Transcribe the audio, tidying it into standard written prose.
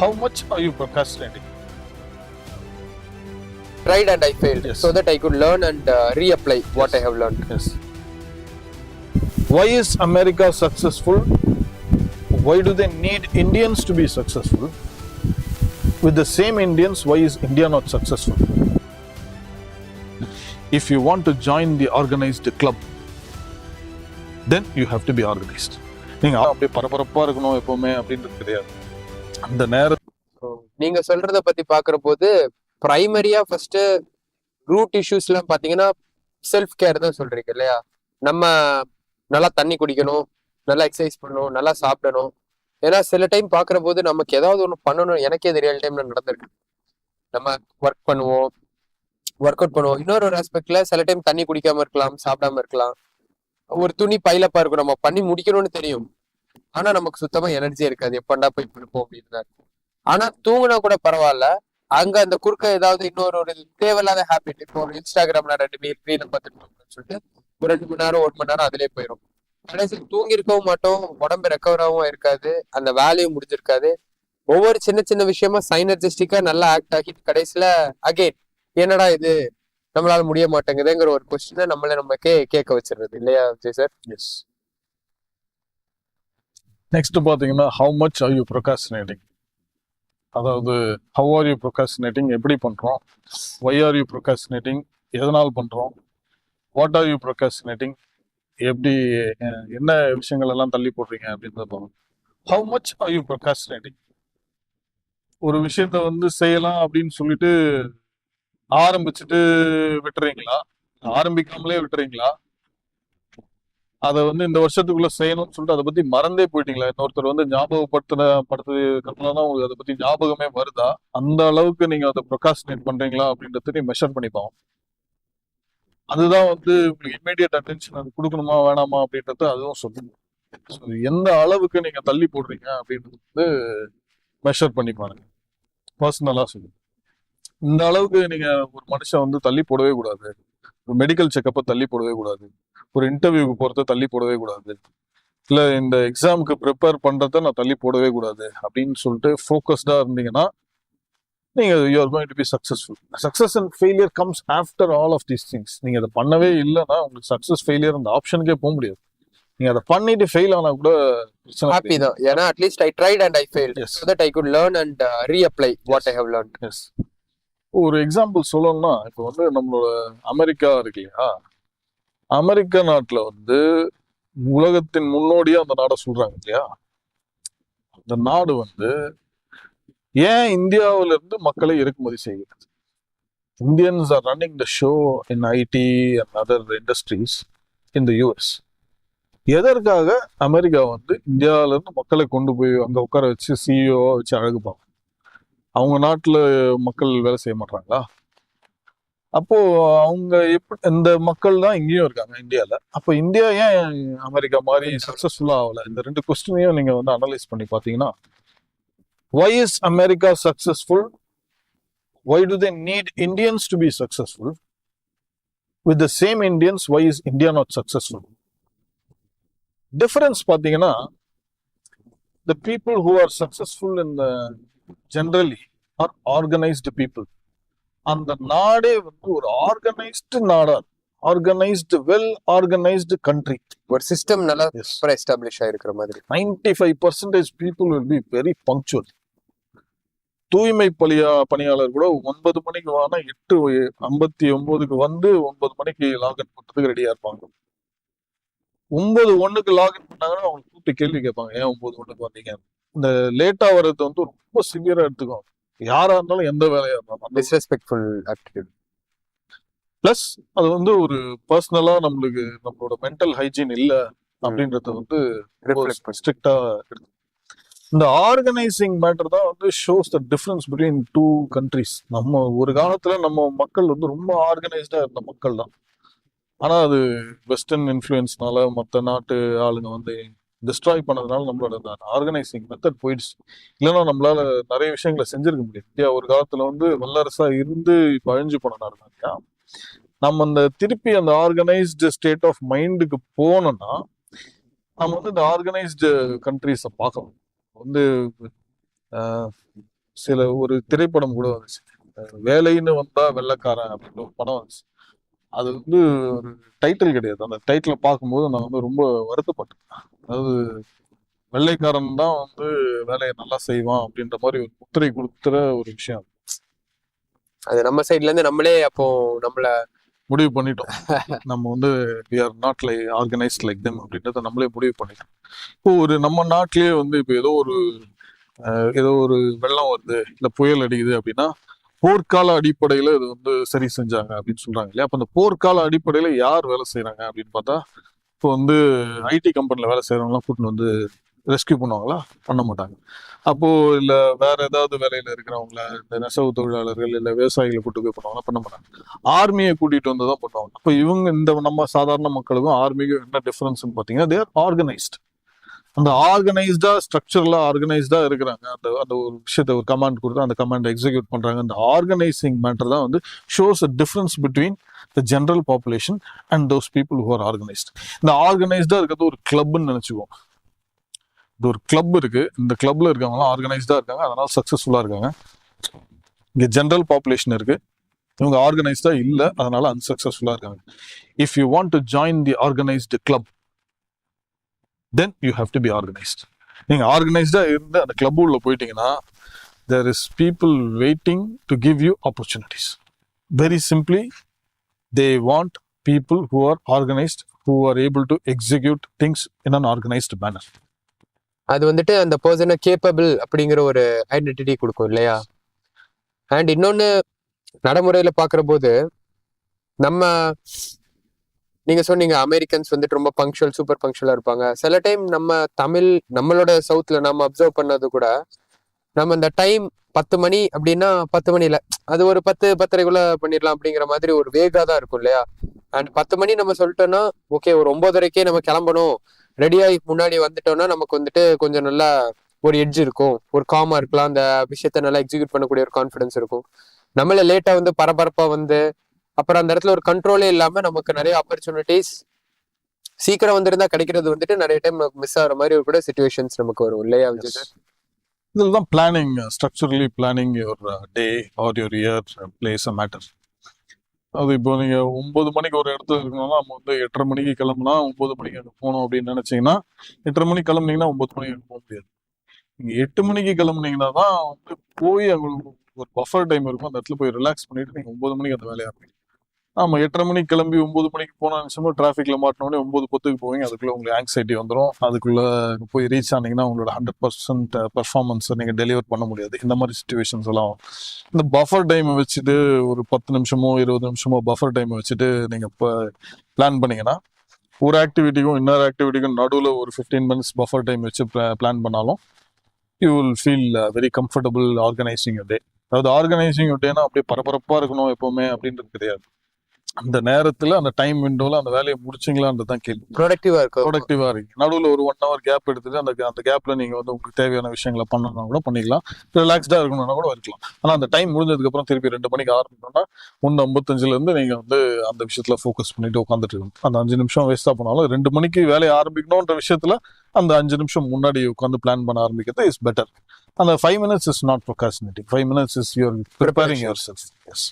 How much are you procrastinating? Tried and I failed, Yes. so that I could learn and reapply what I have learned. Yes. Why is America successful? Why do they need Indians to be successful? With the same Indians, why is India not successful? If you want to join the organized club, then you have to be organized. நீங்க அப்படியே பரபரப்பா இருக்கணும் எப்பவுமே அப்படின்றது கிடையாது. அந்த நேரத்தில் நீங்க சொல்றத பத்தி பாக்குற போது பிரைமரியா ஃபர்ஸ்ட் ரூட் இஷ்யூஸ் எல்லாம் பாத்தீங்கன்னா செல்ஃப் கேர் தான் சொல்றீங்க இல்லையா? நம்ம நல்லா தண்ணி குடிக்கணும், நல்லா எக்ஸசைஸ் பண்ணணும், நல்லா சாப்பிடணும். ஏன்னா சில டைம் பாக்குற போது நமக்கு ஏதாவது ஒண்ணு பண்ணணும், எனக்கே இது ரியல் டைம்ல நடந்திருக்கு. நம்ம ஒர்க் பண்ணுவோம், ஒர்க் அவுட் பண்ணுவோம். இன்னொரு ஆஸ்பெக்ட்ல சில டைம் தண்ணி குடிக்காம இருக்கலாம், சாப்பிடாம இருக்கலாம். ஒரு துணி பைலப்பா இருக்கும், நம்ம பண்ணி முடிக்கணும்னு தெரியும், ஆனா நமக்கு சுத்தமா எனர்ஜி இருக்காது, எப்பண்டா போய் பண்ணுப்போம் அப்படின்னு. ஆனா தூங்குனா கூட பரவாயில்ல, அங்க அந்த குறுக்க ஏதாவது இன்னொரு ஒரு தேவையில்லாத ஹேபிட், இப்போ ஒரு இன்ஸ்டாகிராம்ல 2 ரீல பார்த்துட்டு சொல்லிட்டு ஒரு 2 மணி நேரம் 1 மணி நேரம் அதிலே போயிடும். கடைசி தூங்கி இருக்கவும் மாட்டோம், உடம்பு ரெக்கவராகவும் இருக்காது, அந்த வேலையும் முடிஞ்சிருக்காது. ஒவ்வொரு சின்ன சின்ன விஷயமா சைனர்ஜிஸ்டிக்கா நல்லா ஆக்ட் ஆகி கடைசியில அகைன் என்னடா இது நம்மளால முடிய மாட்டேங்குதுங்கிற ஒரு கொஸ்டினை நமக்கே கேட்க வச்சிருது இல்லையா விஜய் சார்? எஸ். நெக்ஸ்ட் பாத்தீங்கன்னா how much are you procrastinating? அதாவது how are you procrastinating, எப்படி பண்றோம், why are you procrastinating, எதனால் பண்றோம், what are you procrastinating, எப்படி என்ன விஷயங்கள் எல்லாம் தள்ளி போடுறீங்க அப்படின்றத பார்ப்போம். how much are you procrastinating? ஒரு விஷயத்த வந்து செய்யலாம் அப்படின்னு சொல்லிட்டு ஆரம்பிச்சுட்டு விட்டுறீங்களா, ஆரம்பிக்காமலே விட்டுறீங்களா, அதை வந்து இந்த வருஷத்துக்குள்ள செய்யணும்னு சொல்லிட்டு அதை பத்தி மறந்தே போயிட்டீங்களா, இன்னொருத்தர் வந்து படுத்ததுக்கு அப்புறம் தான் உங்களுக்கு அதை பத்தி ஞாபகமே வருதா, அந்த அளவுக்கு நீங்க அதை ப்ரொகாஸ்டினேட் பண்றீங்களா அப்படின்றத மெஷர் பண்ணிப்போம். அதுதான் வந்து உங்களுக்கு இமீடியட் அட்டென்ஷன் அது கொடுக்கணுமா வேணாமா அப்படின்றத அதுவும் சொல்லுங்க. எந்த அளவுக்கு நீங்க தள்ளி போடுறீங்க அப்படின்றது வந்து மெஷர் பண்ணி பாருங்க. பர்சனலா சொல்லுங்க. இந்த அளவுக்கு நீங்க ஒரு மனுஷன் வந்து தள்ளி போடவே கூடாது, ஒரு மெடிக்கல் செக்கப்பை தள்ளி போடவே கூடாது, ஒரு இன்டர்வியூக்கு போறத தள்ளி போடவே கூடாது, இல்ல இந்த எக்ஸாமுக்கு ப்ரிப்பேர் பண்றத நான் தள்ளி போடவே கூடாது அப்படின்னு சொல்லிட்டு ஃபோக்கஸ்டா இருந்தீங்கன்னா நீங்க you are going to be successful. Success and failure comes after all of these things. நீங்க அதை பண்ணவே இல்லைன்னா உங்களுக்கு சக்சஸ் ஃபெயிலியர் அந்த ஆப்ஷனுக்கே போக முடியாது. நீங்க அதை பண்ணிட்டு ஃபெயில் ஆனா கூட ஹாப்பி தான், ஏன்னா at least I tried and I failed, so that I could learn and reapply what I have learned. Yes. ஒரு எக்ஸாம்பிள் சொல்லணும்னா இப்போ வந்து நம்மளோட அமெரிக்கா இருக்கு இல்லையா, அமெரிக்கா நாட்டுல வந்து உலகத்தின் முன்னோடியா அந்த நாடை சொல்றாங்க இல்லையா, அந்த நாடு வந்து ஏன் இந்தியாவில இருந்து மக்களை இறக்குமதி செய்கிறது. Indians are running the show in IT and other industries in the US. எதற்காக அமெரிக்கா வந்து இந்தியாவில இருந்து மக்களை கொண்டு போய் அங்க உட்கார வச்சு சிஇஓ வச்சு அழகுப்பாங்க? அவங்க நாட்டுல மக்கள் வேலை செய்ய மாட்டாங்களா? அப்போ அவங்க இந்த மக்கள் தான் இங்கேயும் இருக்காங்க இந்தியால. அப்போ இந்தியா ஏன் அமெரிக்கா மாதிரி சக்சஸ்ஃபுல்லா ஆகல? இந்த 2 கொஸ்டினையும் நீங்க வந்து அனலைஸ் பண்ணி பாத்தீங்கன்னா, why is America successful? Why do they need Indians to be successful? With the same Indians, why is India not successful? Difference பாத்தீங்கன்னா, the people who are successful in the generally are organized people. அந்த நாடே வந்து ஒரு organised நாடா, organised well organised country, ஒரு system நல்லா establish ஆயிருக்கிற மாதிரி. 95% people will be very punctual. தூய்மை பணியாளர் கூட 9 மணிக்கு வானா 8:59 வந்து 9 மணிக்கு லாகின் பண்றதுக்கு ரெடியா இருப்பாங்க. 9:01 லாகின் பண்ணாங்கன்னா அவங்க கூப்பிட்டு கேள்வி கேட்பாங்க, ஏன் 9:01 வந்தீங்க. இந்த லேட்டா வர்றது வந்து ரொம்ப சிவியரா எடுத்துக்கும், யாரா இருந்தாலும் எந்த வேலையா இருந்தாலும். Disrespectful attitude. பிளஸ் அது வந்து ஒரு பர்சனலா நம்மளோட மென்டல் ஹைஜீன் இல்ல அப்படின்றத வந்து ஸ்ட்ரிக்டா எடுத்து. இந்த ஆர்கனைசிங் மேட்டர் தான் வந்து shows the difference between 2 countries. நம்ம ஒரு காலத்துல நம்ம மக்கள் வந்து ரொம்ப ஆர்கனைஸ்டா இருந்த மக்கள் தான். ஆனா அது வெஸ்டர்ன் இன்ஃப்ளூயன்ஸ்னால மற்ற நாட்டு ஆளுங்க வந்து டிஸ்ட்ராய் பண்ணதுனால நம்மளோட ஆர்கனைசிங் மெத்தட் போயிடுச்சு. இல்லைன்னா நம்மளால நிறைய விஷயங்களை செஞ்சிருக்க முடியும். இந்தியா ஒரு காலத்துல வந்து வல்லரசா இருந்து இப்ப அழிஞ்சு போன நாடு தான். நம்ம அந்த திருப்பி அந்த ஆர்கனைஸ்டு ஸ்டேட் ஆஃப் மைண்டுக்கு போனோம்னா நம்ம வந்து இந்த ஆர்கனைஸ்டு கண்ட்ரிஸை பார்க்கணும். வந்து சில ஒரு திரைப்படம் கூட வந்துச்சு, வேலைன்னு வந்தா வெள்ளைக்காரன் அப்படின்னு ஒரு படம் வந்துச்சு. அது வந்து ஒரு டைட்டில் கிடையாது. அந்த டைட்டிலை பார்க்கும்போது நான் வந்து ரொம்ப வருத்தப்பட்டேன். அதாவது வெள்ளைக்காரன் தான் வந்து வேலையை நல்லா செய்வான் அப்படின்ற மாதிரி ஒரு முத்திரை கொடுத்துற ஒரு விஷயம். அது நம்ம சைட்ல இருந்து நம்மளே அப்போ நம்மள முடிவு பண்ணிட்டோம். நம்ம வந்து we are not like organized like them அப்படின்றத நம்மளே முடிவு பண்ணிட்டோம். இப்போ ஒரு நம்ம நாட்டிலேயே வந்து இப்போ ஏதோ ஒரு வெள்ளம் வருது, இல்ல புயல் அடிக்குது அப்படின்னா போர்க்கால அடிப்படையில இது வந்து சரி செஞ்சாங்க அப்படின்னு சொல்றாங்க இல்லையா? அப்ப அந்த போர்க்கால அடிப்படையில யார் வேலை செய்யறாங்க அப்படின்னு பார்த்தா, இப்போ வந்து ஐடி கம்பெனில வேலை செய்யறவங்கலாம் கூட்டிட்டு வந்து ரெஸ்கியூ பண்ணுவாங்களா? பண்ண மாட்டாங்க. அப்போ இல்ல வேற ஏதாவது வேலையில இருக்கிறவங்கள, இந்த நெசவு தொழிலாளர்கள் இல்ல விவசாயிகளை கூட்டு போய் பண்ணுவாங்களா? பண்ண மாட்டாங்க. ஆர்மியை கூட்டிட்டு வந்து தான் பண்ணுவாங்க. அப்ப இவங்க இந்த நம்ம சாதாரண மக்களுக்கும் ஆர்மிக்கும் என்ன டிஃபரன்ஸ்னு பாத்தீங்கன்னா, தே ஆர் ஆர்கனைஸ்ட். அந்த ஆர்கனைஸ்டா ஸ்ட்ரக்சரலா ஆர்கனைஸ்டா இருக்கிறாங்க. அந்த அந்த ஒரு விஷயத்தை ஒரு கமாண்ட் கொடுத்து அந்த கமாண்ட் எக்ஸிக்யூட் பண்றாங்க. அந்த ஆர்கனைசிங் மேட்டர் தான் வந்து shows a difference between the general population and those people who are organised. இந்த ஆர்கனைஸ்டா இருக்கிறது ஒரு கிளப்னு நினைச்சுக்குவோம். இது ஒரு கிளப் இருக்கு, இந்த கிளப்ல இருக்கவங்களாம் ஆர்கனைஸ்டா இருக்காங்க, அதனால சக்சஸ்ஃபுல்லா இருக்காங்க. இங்க ஜென்ரல் பாப்புலேஷன் இருக்கு, இவங்க ஆர்கனைஸ்டா இல்ல, அதனால அன்சக்சஸ்ஃபுல்லா இருக்காங்க. If you want to join the organised club, then you have to be organized. நீங்க ஆர்கனைஸ்டா இருந்து அந்த கிளப் உள்ள போயிட்டீங்கன்னா there is people waiting to give you opportunities. Very simply, they want people who are organized, who are able to execute things in an organized manner. அது வந்துட்டு அந்த பர்சனை capable அப்படிங்கிற ஒரு ஐடென்டிட்டி கொடுக்கும் இல்லையா? அண்ட் இன்னொன்னு நடைமுறையில பாக்குற போது நம்ம நீங்க சொன்னீங்க அமெரிக்கன்ஸ் வந்துட்டு ரொம்ப பங்க்சுவல், சூப்பர் பங்க்சுவலா இருப்பாங்க. சில டைம் நம்மளோட சவுத்ல நம்ம அப்சர்வ் பண்ணது கூட, நம்ம இந்த டைம் 10 மணி அப்படின்னா 10 மணில அது ஒரு 10-10:30 பண்ணிடலாம் அப்படிங்கிற மாதிரி ஒரு வேகா தான் இருக்கும் இல்லையா? அண்ட் 10 மணி நம்ம சொல்லிட்டோம்னா ஓகே, ஒரு 9:30 நம்ம கிளம்பணும், ரெடியாகி முன்னாடி வந்துட்டோம்னா நமக்கு வந்துட்டு கொஞ்சம் நல்லா ஒரு எட்ஜ் இருக்கும், ஒரு காமா இருக்கலாம், அந்த விஷயத்த நல்லா எக்ஸிக்யூட் பண்ணக்கூடிய ஒரு கான்ஃபிடன்ஸ் இருக்கும். நம்மள லேட்டா வந்து பரபரப்பா வந்து அப்புறம் அந்த இடத்துல ஒரு கண்ட்ரோலே இல்லாம நமக்கு நிறைய ஆப்பர்ச்சுனிட்டிஸ் சீக்கிரம் வந்திருந்தா கிடைக்கிறது வந்துட்டு நிறைய டைம் மிஸ் ஆகிற மாதிரி கூட சிச்சுவேஷன்ஸ் நமக்கு வரும் இல்லையா விஜய் சார்? இதில் தான் planning, structurally planning your day or your year plays a matter. அது இப்போ நீங்க 9 மணிக்கு ஒரு இடத்துல இருக்கணும்னா நம்ம வந்து 8:30 மணிக்கு கிளம்புனா 9 மணிக்கு அங்கே போகணும் அப்படின்னு நினைச்சீங்கன்னா 8:30 மணிக்கு கிளம்புனீங்கன்னா 9 மணிக்கு போக முடியாது. நீங்க 8 மணிக்கு கிளம்புனீங்கன்னா தான் வந்து போய் அவங்களுக்கு ஒரு பஃபர் டைம் இருக்கும், அந்த இடத்துல போய் ரிலாக்ஸ் பண்ணிட்டு நீங்க 9 மணிக்கு அந்த வேலையா இருப்பீங்க. ஆமா, 8:30 மணிக்கு கிளம்பி 9 மணிக்கு போன நிமிஷமா டிராஃபிக்ல மாட்டினோடனே 9:10 போவீங்க. அதுக்குள்ள உங்களுக்கு ஆங்ஸைட்டி வந்துடும். அதுக்குள்ள போய் ரீச் ஆனீங்கன்னா உங்களோட 100% பெர்ஃபார்மன்ஸை நீங்க டெலிவர் பண்ண முடியாது. இந்த மாதிரி சுச்சுவேஷன்ஸ் எல்லாம் இந்த பஃபர் டைம் வச்சுட்டு ஒரு 10 நிமிஷமோ 20 நிமிஷமோ பஃபர் டைம் வச்சுட்டு நீங்க இப்போ பிளான் பண்ணீங்கன்னா, ஒரு ஆக்டிவிட்டிக்கும் இன்னொரு ஆக்டிவிட்டிக்கும் நடுவில் ஒரு 15 மினிட்ஸ் பஃபர் டைம் வச்சு பிளான் பண்ணாலும் you will feel very comfortable organising day. அதாவது ஆர்கனைசிங் டேனா அப்படியே பரபரப்பா இருக்கணும் எப்பவுமே அப்படின்றது கிடையாது. அந்த நேரத்துல அந்த டைம் விண்டோல அந்த வேலையை முடிச்சிங்களான்றது தான் கேள்வி. ப்ரொடக்டிவா இருக்கு. நடுவில் ஒரு 1 hour கேப் எடுத்துட்டு அந்த கேப்ல நீங்க வந்து உங்களுக்கு தேவையான விஷயங்களை பண்ணணும்னா கூட பண்ணிக்கலாம், ரிலாக்ஸ்டா இருக்கணும்னா கூட இருக்கலாம். ஆனா அந்த டைம் முடிஞ்சதுக்கு அப்புறம் திருப்பி 2 மணிக்கு ஆரம்பிக்கணும்னா 1:55 இருந்து நீங்க வந்து அந்த விஷயத்துல ஃபோக்கஸ் பண்ணிட்டு உட்காந்துட்டு இருக்கணும். அந்த 5 நிமிஷம் வேஸ்டா போனாலும் 2 மணிக்கு வேலையை ஆரம்பிக்கணும்ன்ற விஷயத்துல அந்த 5 நிமிஷம் முன்னாடி உட்காந்து பிளான் பண்ண ஆரம்பிக்கிறது இஸ் பெட்டர். அந்த 5 minutes is not procrastinating. 5 minutes is you're preparing yourself. Yes.